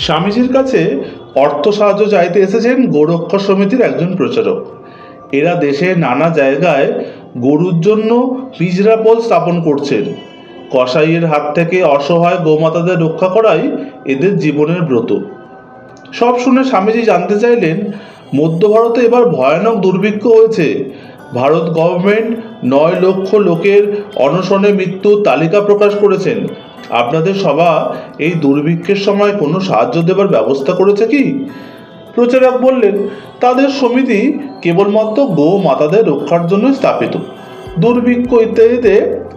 স্বামীজির কাছে অর্থ সাহায্য চাইতে এসেছেন গোরক্ষা সমিতির একজন প্রচারক। এরা দেশের নানা জায়গায় গরুর জন্য পিঁজরাপোল স্থাপন করছেন। কসাইয়ের হাত থেকে অসহায় গোমাতাদের রক্ষা করাই এদের জীবনের ব্রত। সব শুনে স্বামীজি জানতে চাইলেন, মধ্য ভারতে এবার ভয়ানক দুর্ভিক্ষ হয়েছে। ভারত গভর্নমেন্ট 9 লক্ষ লোকের অনশনে মৃত্যুর তালিকা প্রকাশ করেছেন। আপনাদের সভা এই দুর্ভিক্ষের সময় কোনো সাহায্য দেবার ব্যবস্থা করেছে কি? প্রচারক বললেন, তাদের সমিতি কেবলমাত্র গো মাতাদের রক্ষার জন্য স্থাপিত। দুর্ভিক্ষ ইত্যাদিতে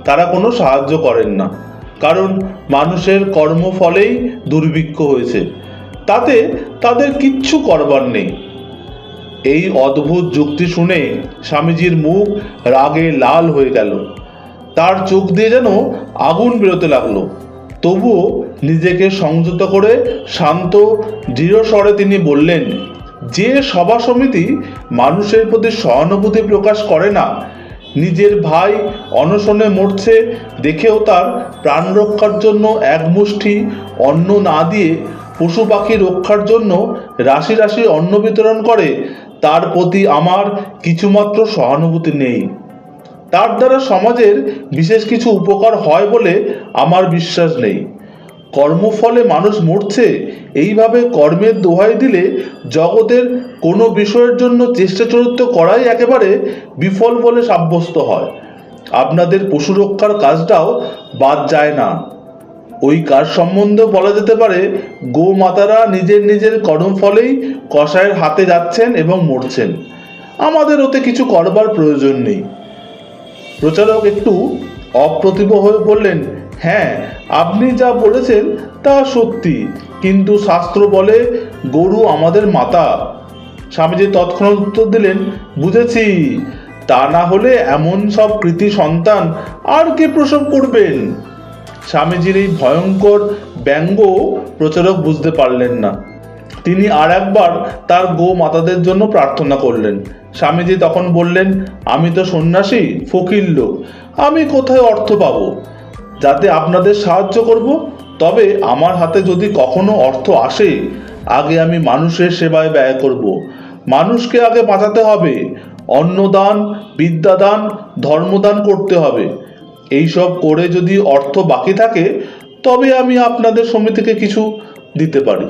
তারা কোনো সাহায্য করেন না, কারণ মানুষের কর্মফলেই দুর্ভিক্ষ হয়েছে, তাতে তাদের কিচ্ছু করবার নেই। এই অদ্ভুত যুক্তি শুনে স্বামীজির মুখ রাগে লাল হয়ে গেল। তার চোখ দিয়ে যেন আগুন বেরোতে লাগলো। তবুও নিজেকে সংযত করে শান্ত দৃঢ় স্বরে তিনি বললেন, যে সভা সমিতি মানুষের প্রতি সহানুভূতি প্রকাশ করে না, নিজের ভাই অনশনে মরছে দেখেও তার প্রাণ রক্ষার জন্য এক মুষ্টি অন্ন না দিয়ে পশু পাখি রক্ষার জন্য রাশি রাশি অন্ন বিতরণ করে, তার প্রতি আমার কিছুমাত্র সহানুভূতি নেই। তার দ্বারা সমাজের বিশেষ কিছু উপকার হয় বলে আমার বিশ্বাস নেই। কর্মফলে মানুষ মরছে, এইভাবে কর্মের দোহাই দিলে জগতের কোনো বিষয়ের জন্য চেষ্টা চরিত্র করাই একেবারে বিফল বলে সাব্যস্ত হয়। আপনাদের পশু রক্ষার কাজটাও বাদ যায় না। ওই কাজ সম্বন্ধে বলা যেতে পারে, গো মাতারা নিজের নিজের কর্মফলেই কসাইয়ের হাতে যাচ্ছেন এবং মরছেন। আমাদের ওতে কিছু করবার প্রয়োজন নেই। প্রচারক একটু অপ্রতিভ হয়ে বললেন, হ্যাঁ, আপনি যা বলেছেন তা সত্যি, কিন্তু শাস্ত্র বলে গরু আমাদের মাতা। স্বামীজি তৎক্ষণাৎ উত্তর দিলেন, বুঝেছি, তা না হলে এমন সব কৃতি সন্তান আর কে প্রসব করবেন? স্বামীজির এই ভয়ঙ্কর ব্যঙ্গ প্রচারক বুঝতে পারলেন না। তিনি আর একবার তার গো মাতাদের জন্য প্রার্থনা করলেন। স্বামীজি তখন বললেন, আমি তো সন্ন্যাসী, ফকির লোক, আমি কোথায় অর্থ পাবো যাতে আপনাদের সাহায্য করব? তবে আমার হাতে যদি কখনো অর্থ আসে, আগে আমি মানুষের সেবায় ব্যয় করব। মানুষকে আগে বাঁচাতে হবে। অন্নদান, বিদ্যাদান, ধর্মদান করতে হবে। এইসব করে যদি অর্থ বাকি থাকে, তবে আমি আপনাদের সমিতিকে কিছু দিতে পারি।